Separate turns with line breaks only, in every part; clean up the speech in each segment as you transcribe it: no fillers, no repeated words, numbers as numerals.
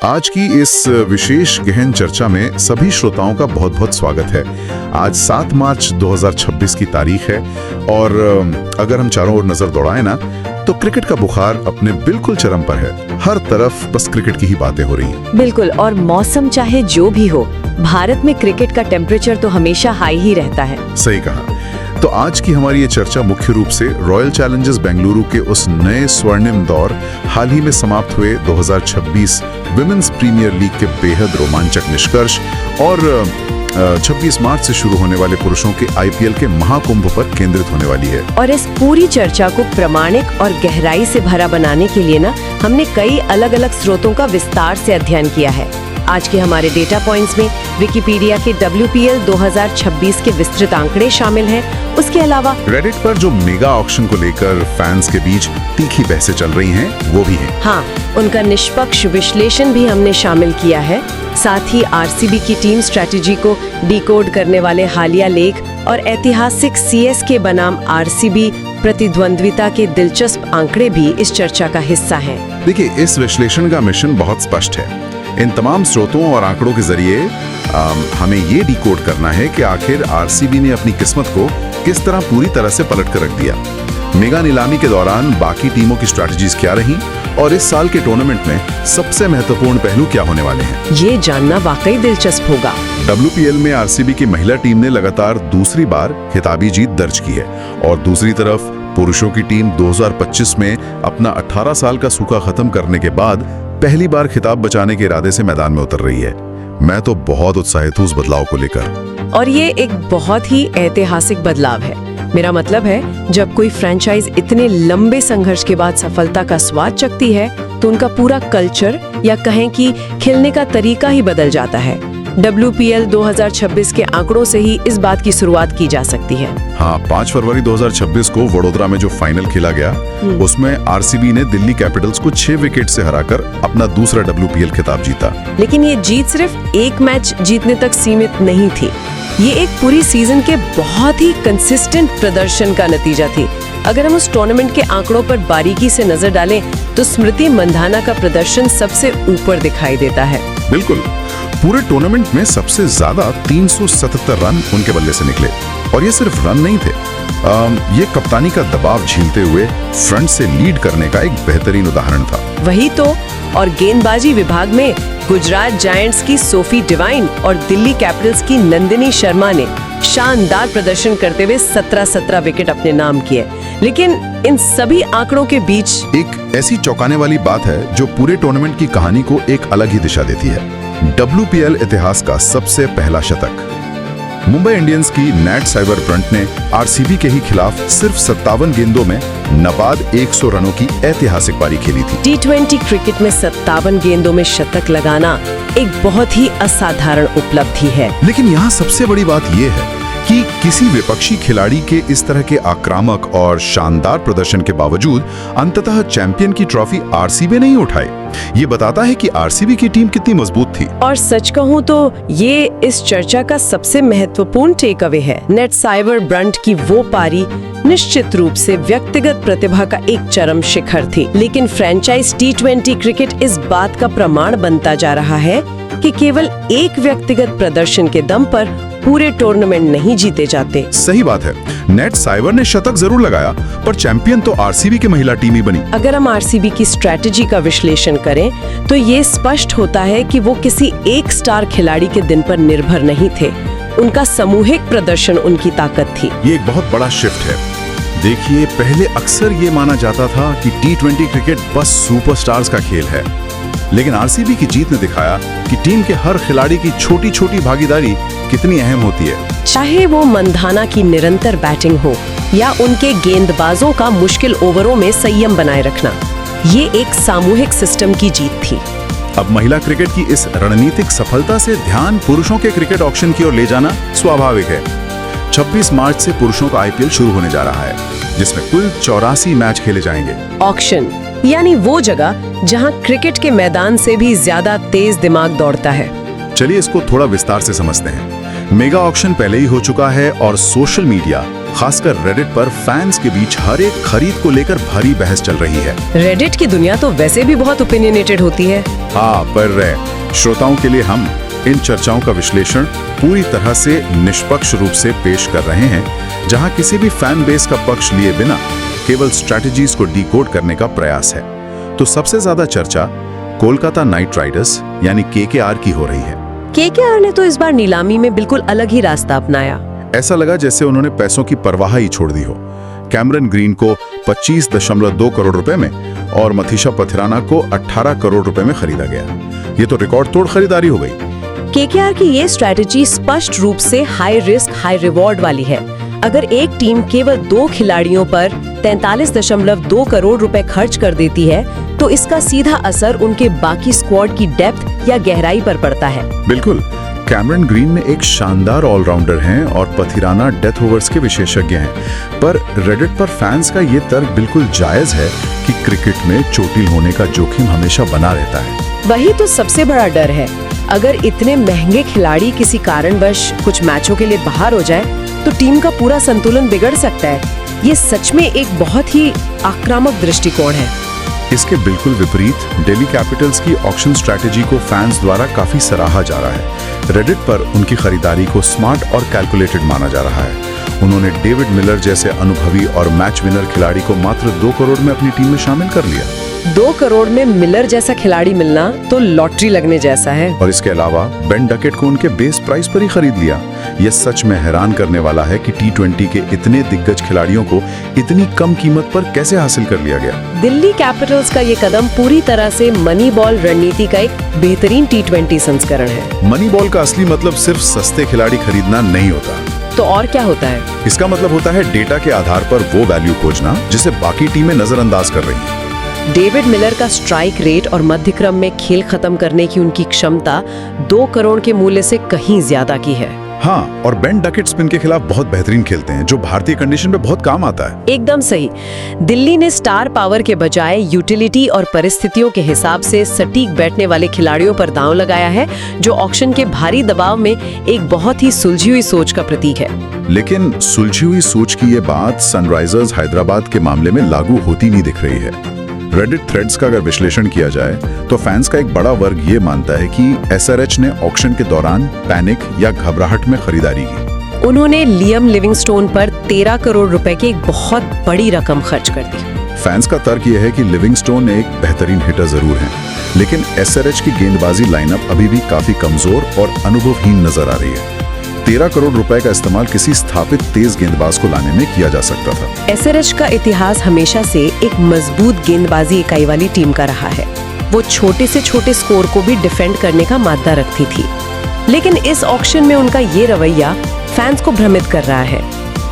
आज की इस विशेष गहन चर्चा में सभी श्रोताओं का बहुत बहुत स्वागत है। आज 7 मार्च 2026 की तारीख है और अगर हम चारों ओर नजर दौड़ाएं ना तो क्रिकेट का बुखार अपने बिल्कुल चरम पर है। हर तरफ बस क्रिकेट की ही बातें हो रही हैं।
बिल्कुल, और मौसम चाहे जो भी हो, भारत में क्रिकेट का टेम्परेचर तो हमेशा हाई ही रहता है।
सही कहा। तो आज की हमारी ये चर्चा मुख्य रूप से रॉयल चैलेंजर्स बेंगलुरु के उस नए स्वर्णिम दौर, हाल ही में समाप्त हुए 2026 विमेंस प्रीमियर लीग के बेहद रोमांचक निष्कर्ष और 26 मार्च से शुरू होने वाले पुरुषों के आईपीएल के महाकुंभ पर केंद्रित होने वाली है।
और इस पूरी चर्चा को प्रामाणिक और गहराई से भरा बनाने के लिए ना हमने कई अलग अलग स्रोतों का विस्तार से अध्ययन किया है। आज के हमारे डेटा पॉइंट्स में विकिपीडिया के WPL 2026 के विस्तृत आंकड़े शामिल हैं। उसके अलावा
रेडिट पर जो मेगा ऑक्शन को लेकर फैंस के बीच तीखी बहसें चल रही हैं, वो भी हैं।
हाँ, उनका निष्पक्ष विश्लेषण भी हमने शामिल किया है। साथ ही आरसीबी की टीम स्ट्रैटेजी को डिकोड करने वाले हालिया लेख और ऐतिहासिक CSK बनाम आरसीबी प्रतिद्वंद्विता के दिलचस्प आंकड़े भी इस चर्चा का हिस्सा हैं।
देखिए, इस विश्लेषण का मिशन बहुत स्पष्ट है। इन तमाम स्रोतों और आंकड़ों के जरिए हमें ये डिकोड करना है कि आखिर आरसीबी ने अपनी किस्मत को किस तरह पूरी तरह से पलट कर रख दिया। मेगा नीलामी के दौरान बाकी टीमों की स्ट्रैटेजीज क्या रहीं और इस साल के टूर्नामेंट में सबसे महत्वपूर्ण पहलू क्या होने वाले हैं,
ये जानना वाकई दिलचस्प होगा।
WPL में आरसीबी की महिला टीम ने लगातार दूसरी बार खिताबी जीत दर्ज की है और दूसरी तरफ पुरुषों की टीम 2025 में अपना 18 साल का सूखा खत्म करने के बाद पहली बार खिताब बचाने के इरादे से मैदान में उतर रही है। मैं तो बहुत उत्साहित हूँ उस बदलाव को लेकर।
और ये एक बहुत ही ऐतिहासिक बदलाव है। मेरा मतलब है, जब कोई फ्रेंचाइज इतने लंबे संघर्ष के बाद सफलता का स्वाद चखती है तो उनका पूरा कल्चर या कहें कि खेलने का तरीका ही बदल जाता है। WPL 2026 के आंकड़ों से ही इस बात की शुरुआत की जा सकती है।
हाँ, 5 फरवरी 2026 को वडोदरा में जो फाइनल खेला गया, उसमें आरसीबी ने दिल्ली कैपिटल्स को 6 विकेट से हराकर अपना दूसरा WPL खिताब जीता।
लेकिन ये जीत सिर्फ एक मैच जीतने तक सीमित नहीं थी। ये एक पूरी सीजन के बहुत ही कंसिस्टेंट प्रदर्शन का नतीजा थी। अगर हम उस टूर्नामेंट के आंकड़ों पर बारीकी से नजर डालें तो स्मृति मंधाना का प्रदर्शन सबसे ऊपर दिखाई देता है।
बिल्कुल, पूरे टूर्नामेंट में सबसे ज्यादा 377 रन उनके बल्ले से निकले और ये सिर्फ रन नहीं थे, ये कप्तानी का दबाव झेलते हुए फ्रंट से लीड करने का एक बेहतरीन उदाहरण था। वही
तो, और गेंदबाजी विभाग में गुजरात जायंट्स की सोफी डिवाइन और दिल्ली कैपिटल्स की नंदिनी शर्मा ने शानदार प्रदर्शन करते हुए 17 विकेट अपने नाम किए। लेकिन इन सभी आंकड़ों के बीच
एक ऐसी चौंकाने वाली बात है जो पूरे टूर्नामेंट की कहानी को एक अलग ही दिशा देती है। WPL इतिहास का सबसे पहला शतक मुंबई इंडियंस की नैट साइबर ब्रंट ने आरसीबी के ही खिलाफ सिर्फ 57 गेंदों में नबाद 100 रनों की ऐतिहासिक पारी खेली थी।
T20 क्रिकेट में 57 गेंदों में शतक लगाना एक बहुत ही असाधारण उपलब्धि है।
लेकिन यहाँ सबसे बड़ी बात यह है कि किसी विपक्षी खिलाड़ी के इस तरह के आक्रामक और शानदार प्रदर्शन के बावजूद अंततः चैंपियन की ट्रॉफी आरसीबी नहीं उठाई। ये बताता है कि आरसीबी की टीम कितनी मजबूत थी।
और सच कहूँ तो ये इस चर्चा का सबसे महत्वपूर्ण टेक अवे है। नेट साइबर ब्रंट की वो पारी निश्चित रूप से व्यक्तिगत प्रतिभा का एक चरम शिखर थी, लेकिन फ्रेंचाइज T20 क्रिकेट इस बात का प्रमाण बनता जा रहा है कि केवल एक व्यक्तिगत प्रदर्शन के दम पर पूरे टूर्नामेंट नहीं जीते जाते।
सही बात है, नेट साइबर ने शतक जरूर लगाया पर चैंपियन तो आरसीबी की महिला टीम ही बनी।
अगर हम आरसीबी की स्ट्रैटेजी का विश्लेषण करें तो ये स्पष्ट होता है कि वो किसी एक स्टार खिलाड़ी के दिन पर निर्भर नहीं थे। उनका सामूहिक प्रदर्शन उनकी ताकत थी।
ये एक बहुत बड़ा शिफ्ट है। देखिए, पहले अक्सर ये माना जाता था कि T20 क्रिकेट बस सुपरस्टार्स का खेल है, लेकिन आरसीबी की जीत ने दिखाया कि टीम के हर खिलाड़ी की छोटी छोटी भागीदारी कितनी अहम होती है।
चाहे वो मंधाना की निरंतर बैटिंग हो या उनके गेंदबाजों का मुश्किल ओवरों में संयम बनाए रखना, ये एक सामूहिक सिस्टम की जीत थी।
अब महिला क्रिकेट की इस रणनीतिक सफलता से ध्यान पुरुषों के क्रिकेट ऑक्शन की ओर ले जाना स्वाभाविक है। 26 मार्च से पुरुषों का आईपीएल शुरू होने जा रहा है, जिसमें कुल 84 मैच खेले जाएंगे।
ऑक्शन यानी वो जगह जहां क्रिकेट के मैदान से भी ज्यादा तेज दिमाग दौड़ता है।
चलिए इसको थोड़ा विस्तार से समझते हैं। मेगा ऑक्शन पहले ही हो चुका है और सोशल मीडिया, खासकर रेडिट पर फैंस के बीच हर एक खरीद को लेकर भारी बहस चल रही है।
रेडिट की दुनिया तो वैसे भी बहुत ओपिनियनेटेड होती है।
हाँ, पर श्रोताओं के लिए हम इन चर्चाओं का विश्लेषण पूरी तरह से निष्पक्ष रूप से पेश कर रहे हैं, जहां किसी भी फैन बेस का पक्ष लिए बिना केवल स्ट्रैटेजीज को डिकोड करने का प्रयास है। तो सबसे ज्यादा चर्चा कोलकाता नाइट राइडर्स यानी केकेआर की हो रही है।
केकेआर ने तो इस बार नीलामी में बिल्कुल अलग ही रास्ता अपनाया।
ऐसा लगा जैसे उन्होंने पैसों की परवाह ही छोड़ दी हो। कैमरन ग्रीन को 25.2 करोड़ रुपए में और मथीशा पथिराना को 18 करोड़ रुपए में खरीदा गया। ये तो रिकॉर्ड तोड़ खरीदारी हो गई।
केकेआर की ये स्ट्रैटेजी स्पष्ट रूप से हाई रिस्क हाई रिवॉर्ड वाली है। अगर एक टीम केवल 2 खिलाड़ियों पर 43.2 करोड़ रुपए खर्च कर देती है तो इसका सीधा असर उनके बाकी स्क्वाड की डेप्थ या गहराई पर पड़ता है।
बिल्कुल, कैमरन ग्रीन में एक शानदार ऑलराउंडर हैं और पथिराना डेथ ओवर्स के विशेषज्ञ हैं, पर रेडिट पर फैंस का ये तर्क बिल्कुल जायज है कि क्रिकेट में चोटिल होने का जोखिम हमेशा बना रहता है।
वही तो सबसे बड़ा डर है। अगर इतने महंगे खिलाड़ी किसी कारणवश कुछ मैचों के लिए बाहर हो जाए तो टीम का पूरा संतुलन बिगड़ सकता है। ये सच में एक बहुत ही आक्रामक दृष्टिकोण है।
इसके बिल्कुल विपरीत दिल्ली कैपिटल्स की ऑक्शन स्ट्रैटेजी को फैंस द्वारा काफी सराहा जा रहा है। रेडिट पर उनकी खरीदारी को स्मार्ट और कैलकुलेटेड माना जा रहा है। उन्होंने डेविड मिलर जैसे अनुभवी और मैच विनर खिलाड़ी को मात्र 2 करोड़ में अपनी टीम में शामिल कर लिया।
2 करोड़ में मिलर जैसा खिलाड़ी मिलना तो लॉटरी लगने जैसा है।
और इसके अलावा बेन डकेट को उनके बेस प्राइस पर ही खरीद लिया। यह सच में हैरान करने वाला है कि T20 के इतने दिग्गज खिलाड़ियों को इतनी कम कीमत पर कैसे हासिल कर लिया गया।
दिल्ली कैपिटल्स का ये कदम पूरी तरह से मनी बॉल रणनीति का एक बेहतरीन T20 संस्करण है।
मनी बॉल का असली मतलब सिर्फ सस्ते खिलाड़ी खरीदना नहीं होता।
तो और क्या होता है?
इसका मतलब होता है डेटा के आधार पर वो वैल्यू खोजना जिसे बाकी टीमें नजरअंदाज कर रही हैं।
डेविड मिलर का स्ट्राइक रेट और मध्य क्रम में खेल खत्म करने की उनकी क्षमता 2 करोड़ के मूल्य से कहीं ज्यादा की है।
हाँ, और बेन डकेट स्पिन के खिलाफ बहुत बेहतरीन खेलते हैं, जो भारतीय कंडीशन में बहुत काम आता है।
एकदम सही। दिल्ली ने स्टार पावर के बजाय यूटिलिटी और परिस्थितियों के हिसाब से सटीक बैठने वाले खिलाड़ियों पर दांव लगाया है, जो ऑक्शन के भारी दबाव में एक बहुत ही सुलझी हुई सोच का प्रतीक है।
लेकिन सुलझी हुई सोच की ये बात सनराइजर्स हैदराबाद के मामले में लागू होती नहीं दिख रही है। रेडिट थ्रेड्स का अगर विश्लेषण किया जाए तो फैंस का एक बड़ा वर्ग ये मानता है कि एसआरएच ने ऑक्शन के दौरान पैनिक या घबराहट में खरीदारी की।
उन्होंने लियम लिविंगस्टोन पर 13 करोड़ रुपए की एक बहुत बड़ी रकम खर्च कर दी।
फैंस का तर्क यह है कि लिविंगस्टोन एक बेहतरीन हिटर जरूर है, लेकिन एसआरएच की गेंदबाजी लाइनअप अभी भी काफी कमजोर और अनुभवहीन नजर आ रही है। 13 करोड़ रुपए का इस्तेमाल किसी स्थापित तेज गेंदबाज को लाने में किया जा सकता था।
एसआरएच का इतिहास हमेशा से एक मजबूत गेंदबाजी इकाई वाली टीम का रहा है। वो छोटे से छोटे स्कोर को भी डिफेंड करने का मादा रखती थी, लेकिन इस ऑक्शन में उनका ये रवैया फैंस को भ्रमित कर रहा है।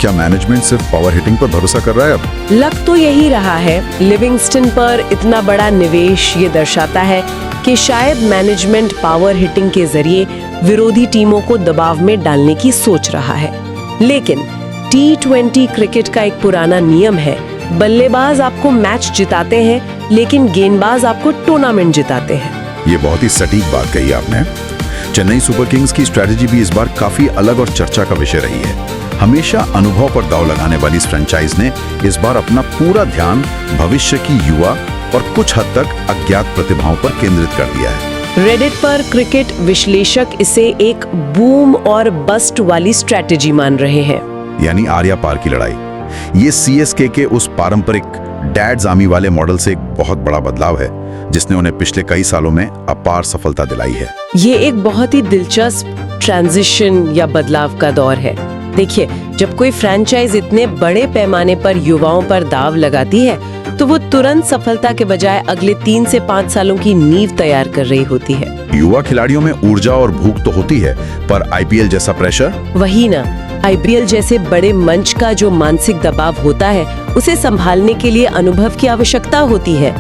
क्या मैनेजमेंट सिर्फ पावर हिटिंग पर भरोसा कर रहा है अब?
लग तो यही रहा है। लिविंगस्टन पर इतना बड़ा निवेश ये दर्शाता है कि शायद मैनेजमेंट पावर हिटिंग के जरिए विरोधी टीमों को दबाव में डालने की सोच रहा है। लेकिन T20 क्रिकेट का एक पुराना नियम है, बल्लेबाज आपको मैच जिताते हैं लेकिन गेंदबाज आपको टूर्नामेंट जिताते हैं।
ये बहुत ही सटीक बात कही आपने। चेन्नई सुपर किंग्स की स्ट्रेटजी भी इस बार काफी अलग और चर्चा का विषय रही है। हमेशा अनुभव पर दांव लगाने वाली इस फ्रेंचाइज ने इस बार अपना पूरा ध्यान भविष्य की युवा और कुछ हद तक अज्ञात प्रतिभाओं पर केंद्रित कर दिया है।
रेडिट पर क्रिकेट विश्लेषक इसे एक बूम और बस्ट वाली स्ट्रेटजी मान रहे हैं,
यानी आर्या पार की लड़ाई। ये सीएसके के उस पारंपरिक डैड्स आर्मी वाले मॉडल से एक बहुत बड़ा बदलाव है, जिसने उन्हें पिछले कई सालों में अपार सफलता दिलाई है।
ये एक बहुत ही दिलचस्प ट्रांजिशन या बदलाव का दौर है। देखिए, जब कोई फ्रेंचाइज इतने बड़े पैमाने पर युवाओं पर दाव लगाती है तो वो तुरंत सफलता के बजाय अगले 3 से 5 सालों की नींव तैयार कर रही होती है।
युवा खिलाड़ियों में ऊर्जा और भूख तो होती है, पर आईपीएल जैसा प्रेशर?
वही ना, आईपीएल जैसे बड़े मंच का जो मानसिक दबाव होता है, उसे संभालने के लिए अनुभव की आवश्यकता होती है।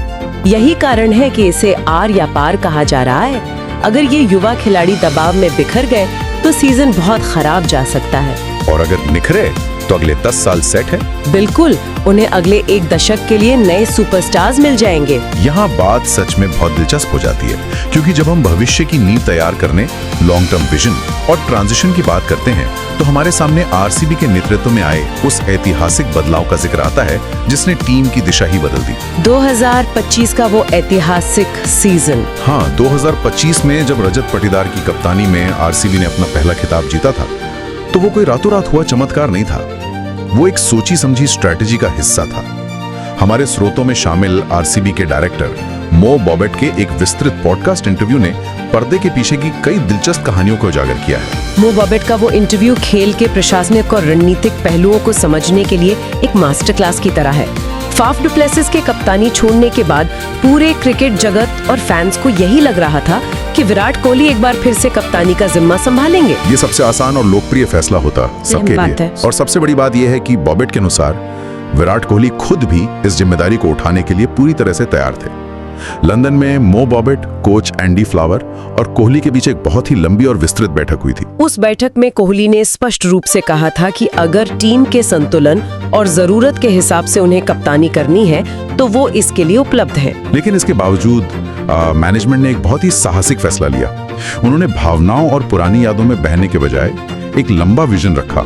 यही कारण है कि इसे आर या पार कहा जा रहा है। अगर ये युवा खिलाड़ी दबाव में बिखर गए तो सीजन बहुत खराब जा सकता है।
और अगर निखरे तो तो अगले 10 साल सेट है।
बिल्कुल, उन्हें अगले एक दशक के लिए नए सुपरस्टार्स मिल जाएंगे।
यहाँ बात सच में बहुत दिलचस्प हो जाती है, क्योंकि जब हम भविष्य की नींव तैयार करने, लॉन्ग टर्म विजन और ट्रांजिशन की बात करते हैं, तो हमारे सामने आरसीबी के नेतृत्व में आए उस ऐतिहासिक बदलाव का जिक्र आता है जिसने टीम की दिशा ही बदल दी।
2025 का वो ऐतिहासिक सीजन।
हाँ, 2025 में जब रजत पाटीदार की कप्तानी में आरसीबी ने अपना पहला खिताब जीता था, तो वो कोई रातों रात हुआ चमत्कार नहीं था। वो एक सोची समझी स्ट्रैटेजी का हिस्सा था। हमारे स्रोतों में शामिल आरसीबी के डायरेक्टर मो बॉबेट के एक विस्तृत पॉडकास्ट इंटरव्यू ने पर्दे के पीछे की कई दिलचस्प कहानियों को उजागर किया है।
मो बॉबेट का वो इंटरव्यू खेल के प्रशासनिक और रणनीतिक पहलुओं को समझने के लिए एक मास्टर क्लास की तरह है। फाफ डु प्लेसिस के कप्तानी छोड़ने के बाद पूरे क्रिकेट जगत और फैंस को यही लग रहा था कि विराट कोहली एक बार फिर से कप्तानी का जिम्मा संभालेंगे।
ये सबसे आसान और लोकप्रिय फैसला होता सबके लिए। और सबसे बड़ी बात यह है कि बॉबेट के अनुसार विराट कोहली खुद भी इस जिम्मेदारी को उठाने के लिए पूरी तरह से तैयार थे। लंदन में मो बॉबेट, कोच एंडी फ्लावर और कोहली के बीच एक बहुत ही लंबी और विस्तृत बैठक हुई थी।
उस बैठक में कोहली ने स्पष्ट रूप से कहा था कि अगर टीम के संतुलन और जरूरत के हिसाब से उन्हें कप्तानी करनी है तो वो इसके लिए उपलब्ध है।
लेकिन इसके बावजूद मैनेजमेंट ने एक बहुत ही साहसिक फैसला लिया। उन्होंने भावनाओं और पुरानी यादों में बहने के बजाय एक लंबा विजन रखा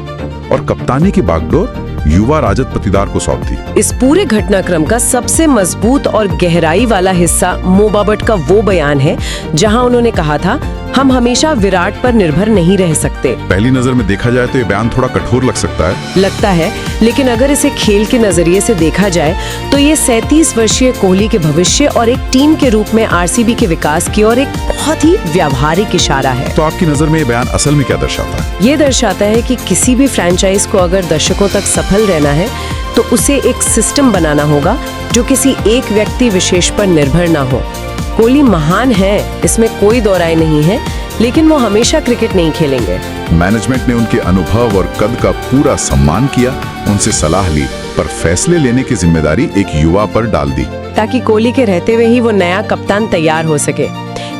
और कप्तानी की बागडोर युवा रजत पाटीदार को सौंप दी।
इस पूरे घटनाक्रम का सबसे मजबूत और गहराई वाला हिस्सा मो बॉबेट का वो बयान है जहां उन्होंने कहा था, हम हमेशा विराट पर निर्भर नहीं रह सकते।
पहली नजर में देखा जाए तो ये बयान थोड़ा कठोर लगता है,
लेकिन अगर इसे खेल के नजरिए से देखा जाए तो ये 37 वर्षीय कोहली के भविष्य और एक टीम के रूप में आरसीबी के विकास की ओर एक बहुत ही व्यावहारिक इशारा है।
तो आपकी नजर में ये बयान असल में क्या दर्शाता है?
ये दर्शाता है कि किसी भी फ्रेंचाइज को अगर दशकों तक सफल रहना है तो उसे एक सिस्टम बनाना होगा जो किसी एक व्यक्ति विशेष पर निर्भर ना हो। कोहली महान है, इसमें कोई दो राय नहीं है, लेकिन वो हमेशा क्रिकेट नहीं खेलेंगे।
मैनेजमेंट ने उनके अनुभव और कद का पूरा सम्मान किया, उनसे सलाह ली, पर फैसले लेने की जिम्मेदारी एक युवा पर डाल दी,
ताकि कोहली के रहते हुए ही वो नया कप्तान तैयार हो सके।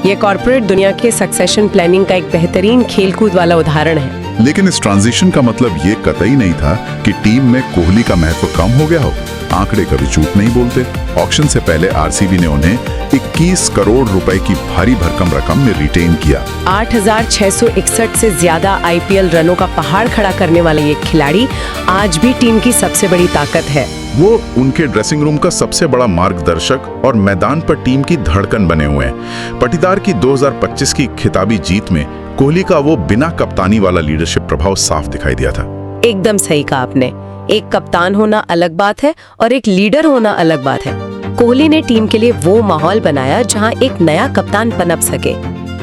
ये कॉर्पोरेट दुनिया के सक्सेशन प्लानिंग का एक बेहतरीन खेलकूद वाला उदाहरण है।
लेकिन इस ट्रांजिशन का मतलब ये कतई नहीं था कि टीम में कोहली का महत्व कम हो गया हो। आंकड़े कभी झूठ नहीं बोलते। ऑक्शन से पहले आरसीबी ने उन्हें 21 करोड़ रुपए की भारी भरकम रकम में रिटेन किया।
8,661 से ज्यादा आईपीएल रनों का पहाड़ खड़ा करने वाला ये खिलाड़ी आज भी टीम की सबसे बड़ी ताकत है।
वो उनके ड्रेसिंग रूम का सबसे बड़ा मार्गदर्शक और मैदान पर टीम की धड़कन बने हुए हैं। पाटीदार की 2025 की खिताबी जीत में कोहली का वो बिना कप्तानी वाला लीडरशिप प्रभाव साफ दिखाई दिया था।
एकदम सही कहा आपने। एक कप्तान होना अलग बात है और एक लीडर होना अलग बात है। कोहली ने टीम के लिए वो माहौल बनाया जहां एक नया कप्तान पनप सके।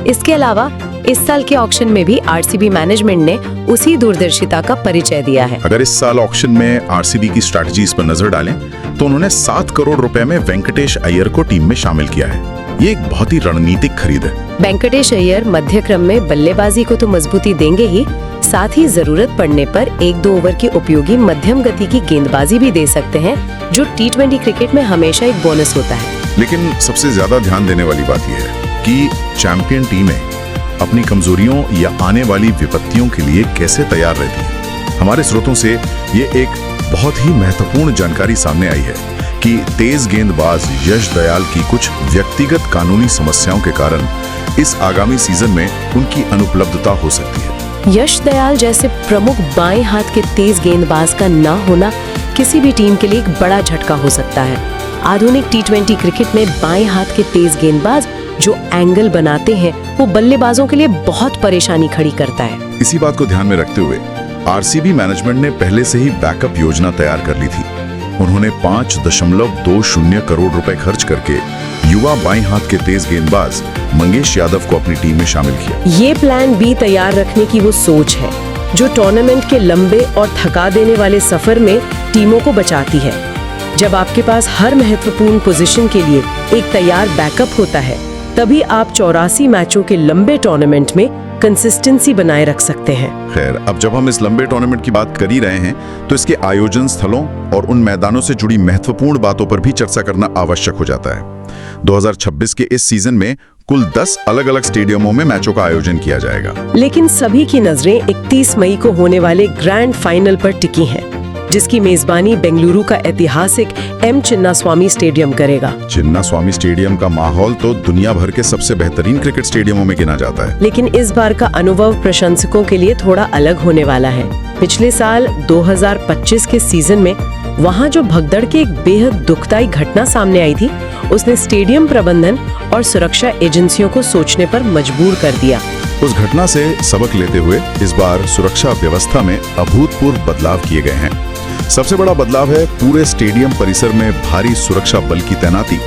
इसके अलावा इस साल के ऑक्शन में भी आरसीबी मैनेजमेंट ने उसी दूरदर्शिता का परिचय दिया है।
अगर इस साल ऑक्शन में आरसीबी की स्ट्रैटेजीज पर नजर डालें तो उन्होंने 7 करोड़ रुपए में वेंकटेश अय्यर को टीम में शामिल किया है। ये एक बहुत ही रणनीतिक खरीद है।
वेंकटेश अय्यर मध्य क्रम में बल्लेबाजी को तो मजबूती देंगे ही, साथ ही जरूरत पड़ने पर 1-2 ओवर की उपयोगी मध्यम गति की गेंदबाजी भी दे सकते हैं, जो T20 क्रिकेट में हमेशा एक बोनस होता है।
लेकिन सबसे ज्यादा ध्यान देने वाली बात यह है कि चैंपियन टीमें अपनी कमजोरियों या आने वाली विपत्तियों के लिए कैसे तैयार रहती हैं। हमारे स्रोतों से ये एक बहुत ही महत्वपूर्ण जानकारी सामने आई है कि तेज गेंदबाज यश दयाल की कुछ व्यक्तिगत कानूनी समस्याओं के कारण इस आगामी सीजन में उनकी अनुपलब्धता हो सकती है।
यश दयाल जैसे प्रमुख बाएं हाथ के तेज गेंदबाज का न होना किसी भी टीम के लिए एक बड़ा झटका हो सकता है। आधुनिक T20 क्रिकेट में बाएं हाथ के तेज गेंदबाज जो एंगल बनाते हैं वो बल्लेबाजों के लिए बहुत परेशानी खड़ी करता है।
इसी बात को ध्यान में रखते हुए आरसीबी मैनेजमेंट ने पहले से ही बैकअप योजना तैयार कर ली थी। उन्होंने 5.20 करोड़ रुपए खर्च करके युवा बाएं हाथ के तेज गेंदबाज मंगेश यादव को अपनी टीम में शामिल किया।
ये प्लान बी तैयार रखने की वो सोच है जो टूर्नामेंट के लंबे और थका देने वाले सफर में टीमों को बचाती है। जब आपके पास हर महत्वपूर्ण पोजीशन के लिए एक तैयार बैकअप होता है, तभी आप 84 मैचों के लंबे टूर्नामेंट में कंसिस्टेंसी बनाए रख सकते हैं।
खैर, अब जब हम इस लंबे टूर्नामेंट की बात कर ही रहे हैं तो इसके आयोजन स्थलों और उन मैदानों से जुड़ी महत्वपूर्ण बातों पर भी चर्चा करना आवश्यक हो जाता है। 2026 के इस सीजन में कुल 10 अलग-अलग स्टेडियमों में मैचों का आयोजन किया जाएगा।
लेकिन सभी की नजरें 31 मई को होने वाले ग्रैंड फाइनल पर टिकी हैं, जिसकी मेजबानी बेंगलुरु का ऐतिहासिक एम चिन्नास्वामी स्टेडियम करेगा।
चिन्नास्वामी स्टेडियम का माहौल तो दुनिया भर के सबसे बेहतरीन क्रिकेट स्टेडियमों में गिना जाता है।
लेकिन इस बार का अनुभव प्रशंसकों के लिए थोड़ा अलग होने वाला है। पिछले साल 2025 के सीजन में वहां जो भगदड़ की एक बेहद दुखदाई घटना सामने आई थी, उसने स्टेडियम प्रबंधन और सुरक्षा एजेंसियों को सोचने पर मजबूर कर दिया।
उस घटना से सबक लेते हुए इस बार सुरक्षा व्यवस्था में अभूतपूर्व बदलाव किए गए हैं। सबसे बड़ा बदलाव है पूरे स्टेडियम परिसर में भारी सुरक्षा बल की तैनाती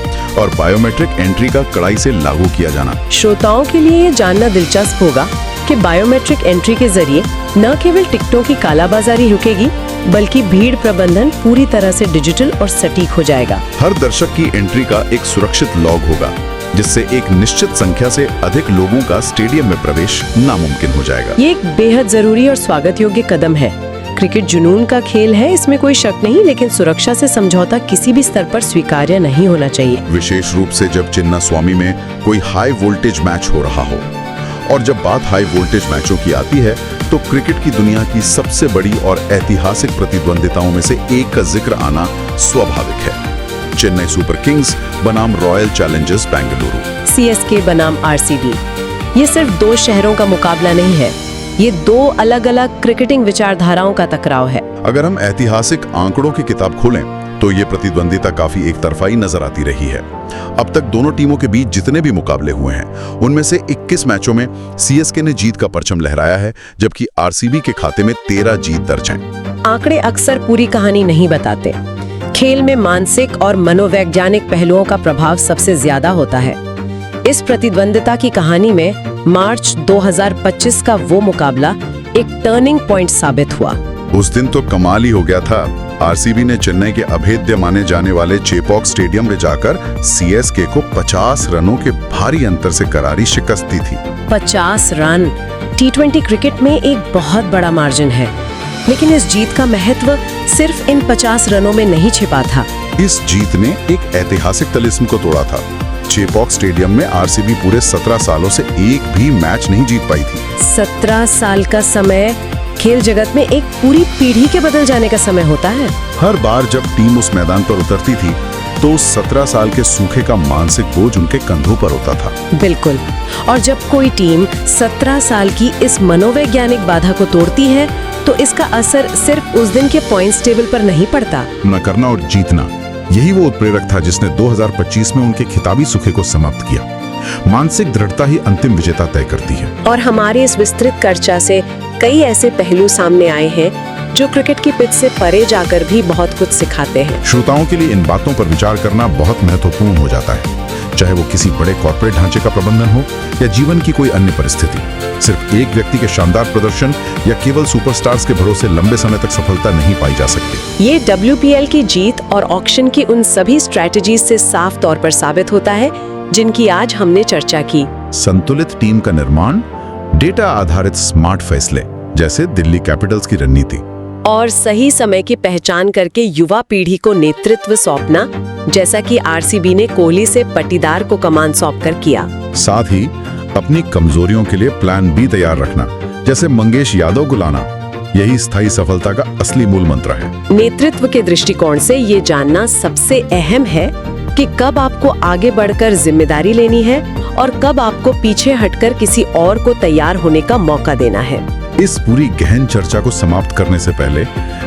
और बायोमेट्रिक एंट्री का कड़ाई से लागू किया जाना।
श्रोताओं के लिए ये जानना दिलचस्प होगा कि बायोमेट्रिक एंट्री के जरिए न केवल टिकटों की कालाबाजारी रुकेगी, बल्कि भीड़ प्रबंधन पूरी तरह से डिजिटल और सटीक हो जाएगा।
हर दर्शक की एंट्री का एक सुरक्षित लॉग होगा, जिससे एक निश्चित संख्या से अधिक लोगों का स्टेडियम में प्रवेश नामुमकिन हो जाएगा।
ये एक बेहद जरूरी और स्वागत योग्य कदम है। क्रिकेट जुनून का खेल है, इसमें कोई शक नहीं, लेकिन सुरक्षा से समझौता किसी भी स्तर पर स्वीकार्य नहीं होना चाहिए।
विशेष रूप से जब चिन्नास्वामी में कोई हाई वोल्टेज मैच हो रहा हो। और जब बात हाई वोल्टेज मैचों की आती है, तो क्रिकेट की दुनिया की सबसे बड़ी और ऐतिहासिक प्रतिद्वंदिताओं में से एक का जिक्र आना स्वाभाविक है। चेन्नई सुपर किंग्स बनाम रॉयल चैलेंजर्स बेंगलुरु,
CSK बनाम RCB। ये सिर्फ दो शहरों का मुकाबला नहीं है, ये दो अलग अलग क्रिकेटिंग विचारधाराओं का टकराव है।
अगर हम ऐतिहासिक आंकड़ों की किताब खोलें तो ये प्रतिद्वंदिता काफी एक तरफाई नजर आती रही है। अब तक दोनों टीमों के बीच जितने भी मुकाबले हुए हैं, उनमें से 21 मैचों में CSK ने जीत का परचम लहराया है, जबकि RCB के खाते में 13 जीत दर्ज हैं।
आंकड़े अक्सर पूरी कहानी नहीं बताते। खेल में मानसिक और मनोवैज्ञानिक पहलुओं का प्रभाव सबसे ज्यादा होता है। इस प्रतिद्वंदिता की कहानी में मार्च 2025 का वो मुकाबला एक टर्निंग पॉइंट साबित हुआ।
उस दिन तो कमाल ही हो गया था। RCB ने चेन्नई के अभेद्य माने जाने वाले चेपॉक स्टेडियम में जाकर CSK को 50 रनों के भारी अंतर से करारी शिकस्त दी थी।
50 रन T20 क्रिकेट में एक बहुत बड़ा मार्जिन है, लेकिन इस जीत का महत्व सिर्फ इन 50 रनों में नहीं छिपा था।
इस जीत ने एक ऐतिहासिक तिलिस्म को तोड़ा था। चेपॉक स्टेडियम में RCB पूरे 17 सालों से एक भी मैच नहीं जीत पाई थी।
17 साल का समय खेल जगत में एक पूरी पीढ़ी के बदल जाने का समय होता है।
हर बार जब टीम उस मैदान पर उतरती थी, तो 17 साल के सूखे का मानसिक बोझ उनके कंधों पर होता था।
बिल्कुल। और जब कोई टीम 17 साल की इस मनोवैज्ञानिक बाधा को तोड़ती है, तो इसका असर सिर्फ उस दिन के पॉइंट्स टेबल पर नहीं पड़ता।
न करना और जीतना, यही वो उत्प्रेरक था जिसने 2025 में उनके खिताबी सूखे को समाप्त किया। मानसिक दृढ़ता ही अंतिम विजेता तय करती है।
और हमारे इस विस्तृत चर्चा से कई ऐसे पहलू सामने आए हैं जो क्रिकेट की पिच से परे जाकर भी बहुत कुछ सिखाते हैं।
श्रोताओं के लिए इन बातों पर विचार करना बहुत महत्वपूर्ण हो जाता है, चाहे वो किसी बड़े कॉर्पोरेट ढांचे का प्रबंधन हो या जीवन की कोई अन्य परिस्थिति। सिर्फ एक व्यक्ति के शानदार प्रदर्शन या केवल सुपरस्टार्स के भरोसे लंबे समय तक सफलता नहीं पाई जा सकती।
ये WPL की जीत और ऑक्शन की उन सभी स्ट्रैटेजीज से साफ तौर पर साबित होता है जिनकी आज हमने चर्चा की।
संतुलित टीम का निर्माण, डेटा आधारित स्मार्ट फैसले, जैसे दिल्ली कैपिटल्स की रणनीति,
और सही समय की पहचान करके युवा पीढ़ी को नेतृत्व सौंपना, जैसा कि RCB ने कोहली से पटीदार को कमान सौंपकर किया।
साथ ही अपनी कमजोरियों के लिए प्लान B तैयार रखना, जैसे मंगेश यादव को लाना, यही स्थायी सफलता का असली मूल मंत्र है।
नेतृत्व के दृष्टिकोण से ये जानना सबसे अहम है कि कब आपको आगे बढ़कर जिम्मेदारी लेनी है और कब आपको पीछे हटकर किसी और को तैयार होने का मौका देना है।
इस पूरी गहन चर्चा को समाप्त करने से पहले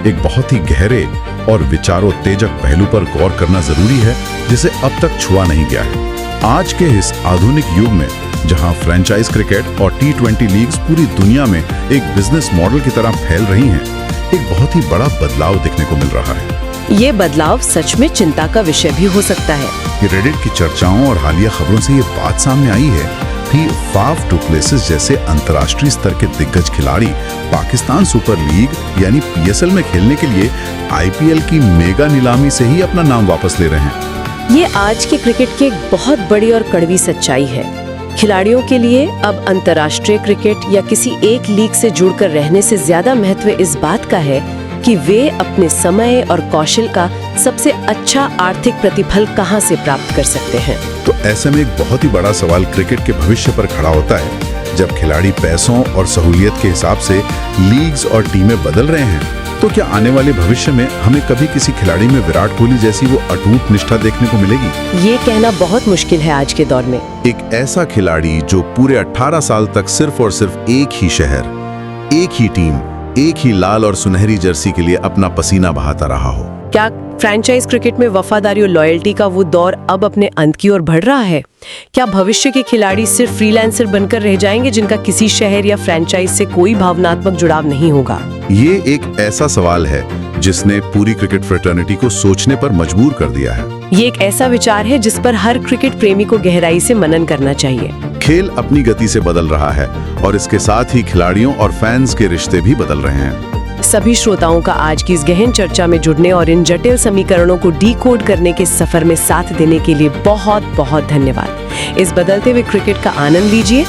एक बहुत ही गहरे और विचारोत्तेजक पहलू पर गौर करना जरूरी है, जिसे अब तक छुआ नहीं गया है। आज के इस आधुनिक युग में, जहां फ्रेंचाइज क्रिकेट और T20 लीग्स पूरी दुनिया में एक बिजनेस मॉडल की तरह फैल रही हैं, एक बहुत ही बड़ा बदलाव देखने को मिल रहा है।
ये बदलाव सच में चिंता का विषय भी हो सकता है।
रेडिट की चर्चाओं और हालिया खबरों से ये बात सामने आई है कि फाफ डु प्लेसिस जैसे अंतर्राष्ट्रीय स्तर के दिग्गज खिलाड़ी पाकिस्तान सुपर लीग यानी PSL में खेलने के लिए IPL की मेगा नीलामी से ही अपना नाम वापस ले रहे हैं।
ये आज के क्रिकेट की एक बहुत बड़ी और कड़वी सच्चाई है। खिलाड़ियों के लिए अब अंतर्राष्ट्रीय क्रिकेट या किसी एक लीग से जुड़कर रहने से ज्यादा महत्व इस बात का है कि वे अपने समय और कौशल का सबसे अच्छा आर्थिक प्रतिफल कहां से प्राप्त कर सकते हैं।
तो ऐसे में एक बहुत ही बड़ा सवाल क्रिकेट के भविष्य पर खड़ा होता है। जब खिलाड़ी पैसों और सहूलियत के हिसाब से लीग्स और टीमें बदल रहे हैं, तो क्या आने वाले भविष्य में हमें कभी किसी खिलाड़ी में विराट कोहली जैसी वो अटूट निष्ठा देखने को मिलेगी?
ये कहना बहुत मुश्किल है आज के दौर में।
एक ऐसा खिलाड़ी जो पूरे 18 साल तक सिर्फ और सिर्फ एक ही शहर, एक ही टीम, एक ही लाल और सुनहरी जर्सी के लिए अपना पसीना बहाता रहा हो।
क्या फ्रेंचाइज क्रिकेट में वफादारी और लॉयल्टी का वो दौर अब अपने अंत की ओर बढ़ रहा है? क्या भविष्य के खिलाड़ी सिर्फ फ्रीलांसर बनकर रह जाएंगे जिनका किसी शहर या फ्रेंचाइज से कोई भावनात्मक जुड़ाव नहीं होगा?
ये एक ऐसा सवाल है जिसने पूरी क्रिकेट फ्रेटर्निटी को सोचने पर मजबूर कर दिया है।
ये एक ऐसा विचार है जिस पर हर क्रिकेट प्रेमी को गहराई से मनन करना चाहिए।
खेल अपनी गति से बदल रहा है और इसके साथ ही खिलाड़ियों और फैंस के रिश्ते भी बदल रहे हैं।
सभी श्रोताओं का आज की इस गहन चर्चा में जुड़ने और इन जटिल समीकरणों को डीकोड करने के सफर में साथ देने के लिए बहुत बहुत धन्यवाद। इस बदलते हुए क्रिकेट का आनंद लीजिए।